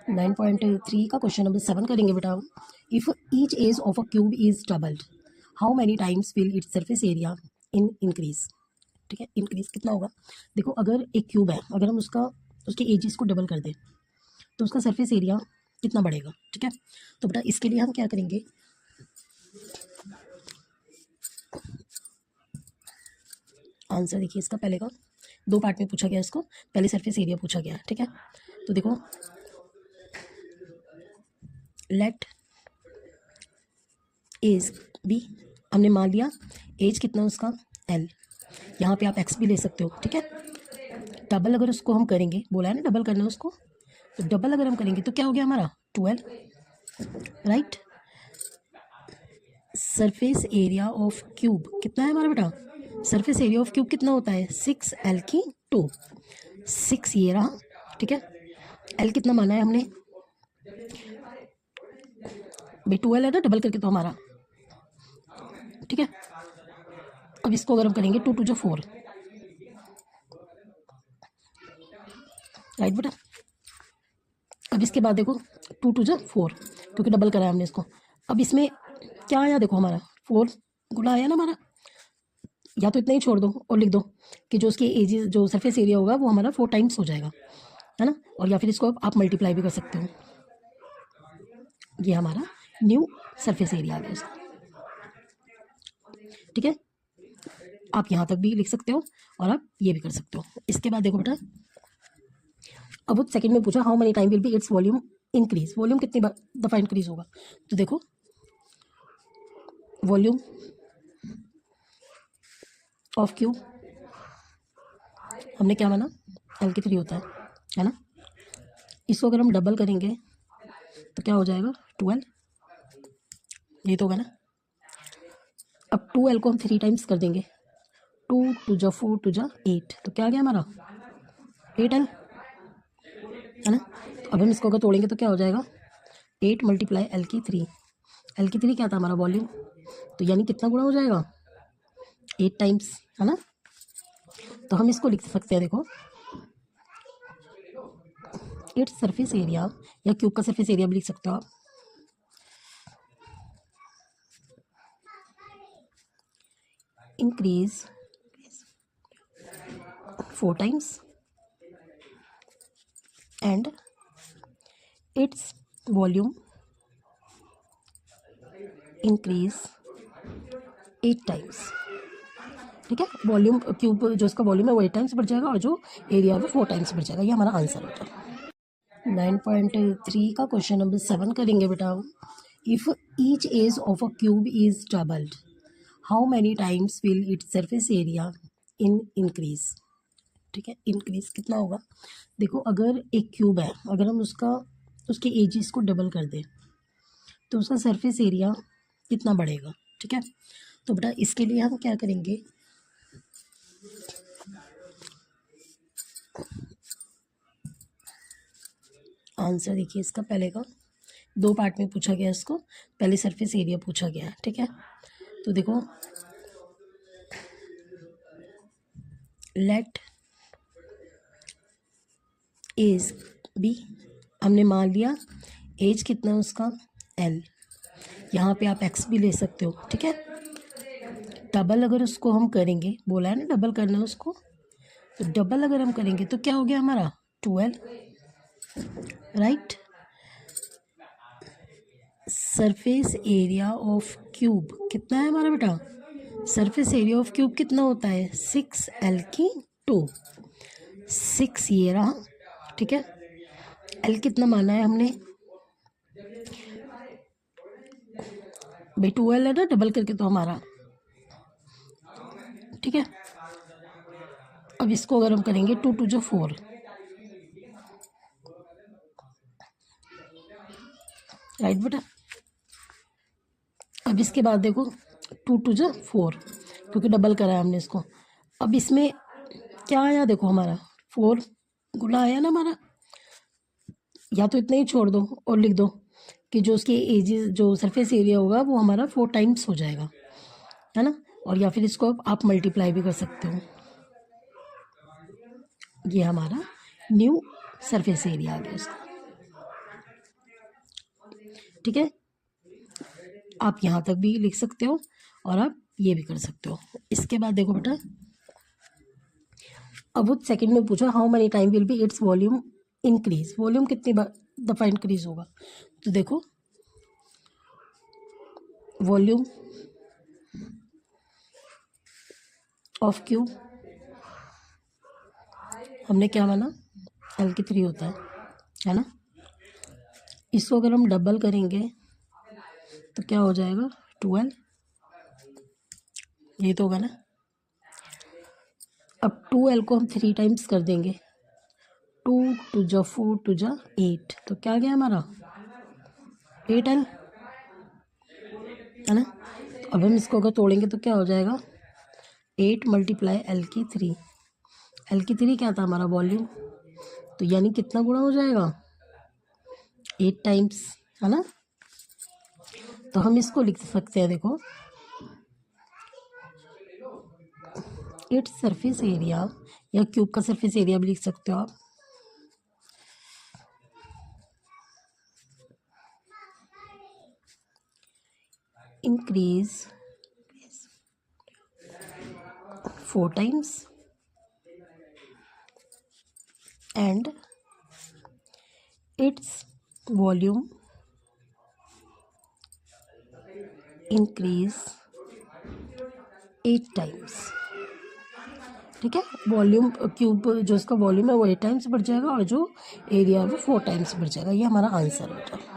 9.3 का question number 7 करेंगे बेटा। If each edge of a cube is doubled, how many times will its surface area in increase. ठीक है, increase कितना होगा। देखो, अगर एक क्यूब है, अगर हम उसके एजेस को डबल कर दें तो उसका सरफेस एरिया कितना बढ़ेगा। ठीक है, तो बेटा इसके लिए हम क्या करेंगे, आंसर देखिए इसका पहले का दो पार्ट में पूछा गया, इसको पहले सरफेस एरिया पूछा गया। ठीक है, तो देखो लेट एज बी, हमने मान लिया एज कितना उसका एल, यहाँ पे आप एक्स भी ले सकते हो। ठीक है, डबल अगर उसको हम करेंगे, बोला है ना डबल करना है उसको, तो डबल अगर हम करेंगे तो क्या हो गया हमारा 12, right. Surface area of cube कितना है हमारा बेटा, सरफेस एरिया ऑफ क्यूब कितना होता है 6L की 2, 6 ये रहा। ठीक है, एल कितना माना है हमने भाई, 12 है ना, डबल करके तो हमारा। ठीक है, अब इसको अगर हम करेंगे 2 2 4, राइट बेटा। अब इसके बाद देखो 2 2 4, क्योंकि डबल करा है हमने इसको। अब इसमें क्या आया, देखो हमारा 4 गुना आया ना हमारा, या तो इतना ही छोड़ दो और लिख दो कि जो उसकी एज, जो सरफेस एरिया होगा वो हमारा 4 टाइम्स हो जाएगा, है ना। और या फिर इसको आप मल्टीप्लाई भी कर सकते हो, ये हमारा न्यू सरफेस एरिया आ गया उसका। ठीक है, आप यहाँ तक भी लिख सकते हो और आप ये भी कर सकते हो। इसके बाद देखो बेटा, अब वो सेकंड में पूछा how many time will be its volume increase, volume कितनी दफ़ा इंक्रीज होगा। तो देखो वॉल्यूम ऑफ क्यूब हमने क्या माना, एल की 3 होता है ना। इसको अगर हम डबल करेंगे तो क्या हो जाएगा 12, ये तो होगा ना। अब 2L को हम 3 टाइम्स कर देंगे, 2 2 जा 4 2 जा 8, तो क्या आ गया हमारा 8L, है ना। तो अब हम इसको अगर तोड़ेंगे तो क्या हो जाएगा 8 मल्टीप्लाई एल की 3, एल की 3 क्या था हमारा वॉल्यूम, तो यानी कितना गुणा हो जाएगा 8 टाइम्स, है ना। तो हम इसको लिख सकते हैं, देखो इट्स सरफेस एरिया, या क्यूब का सरफेस एरिया भी लिख सकते हो आप, increase 4 times and its volume increase 8 times. ठीक है, वॉल्यूम क्यूब जो इसका वॉल्यूम है वो 8 टाइम्स बढ़ जाएगा और जो एरिया है वो 4 टाइम्स बढ़ जाएगा। ये हमारा आंसर बेटा। 9.3 का क्वेश्चन नंबर 7 करेंगे बेटा। If each edge of a cube is doubled, how many times will its surface area in increase. ठीक है, इंक्रीज कितना होगा। देखो, अगर एक क्यूब है, अगर हम उसके एजेस को डबल कर दें तो उसका सरफेस एरिया कितना बढ़ेगा। ठीक है, तो बेटा इसके लिए हम क्या करेंगे, आंसर देखिए इसका पहले का दो पार्ट में पूछा गया, इसको पहले सरफेस एरिया पूछा गया। ठीक है, तो देखो लेट एज बी, हमने मान लिया एज कितना है उसका एल, यहाँ पे आप एक्स भी ले सकते हो। ठीक है, डबल अगर उसको हम करेंगे, बोला है ना डबल करना है उसको, तो डबल अगर हम करेंगे तो क्या हो गया हमारा 12, right. Surface area of cube कितना है हमारा बेटा, सरफेस एरिया ऑफ क्यूब कितना होता है 6L की 2, 6 ये रहा। ठीक है, एल कितना माना है हमने भाई, 12 है ना, डबल करके तो हमारा। ठीक है, अब इसको अगर हम करेंगे 2 2 जा 4, राइट बेटा। अब इसके बाद देखो 2 2 जा 4, क्योंकि डबल करा है हमने इसको। अब इसमें क्या आया, देखो हमारा 4 गुना आया ना हमारा, या तो इतना ही छोड़ दो और लिख दो कि जो उसकी एज, जो सरफेस एरिया होगा वो हमारा 4 टाइम्स हो जाएगा, है ना। और या फिर इसको आप मल्टीप्लाई भी कर सकते हो, ये हमारा न्यू सरफेस एरिया आ गया उसका। ठीक है, आप यहाँ तक भी लिख सकते हो और आप ये भी कर सकते हो। इसके बाद देखो बेटा, अब वो सेकंड में पूछा how many time will be its volume increase, volume कितनी दफ़ा इंक्रीज होगा। तो देखो वॉल्यूम ऑफ क्यू हमने क्या माना, एल की 3 होता है ना। इसको अगर हम डबल करेंगे तो क्या हो जाएगा 12, ये तो होगा ना। अब 2L को हम 3 टाइम्स कर देंगे, 2 2 जा 4 2 जा 8, तो क्या गया हमारा 8L, है ना। तो अब हम इसको अगर तोड़ेंगे तो क्या हो जाएगा 8 मल्टीप्लाई एल की 3, एल की 3 क्या था हमारा वॉल्यूम, तो यानी कितना गुणा हो जाएगा 8 टाइम्स, है ना। तो हम इसको लिख सकते हैं, देखो इट्स सरफेस एरिया, या क्यूब का सरफेस एरिया भी लिख सकते हो आप, increase 4 times and its volume increase 8 times। ठीक है, वॉल्यूम क्यूब जो इसका वॉल्यूम है वो 8 टाइम्स बढ़ जाएगा और जो एरिया है वो 4 टाइम्स बढ़ जाएगा। ये हमारा आंसर है बेटा।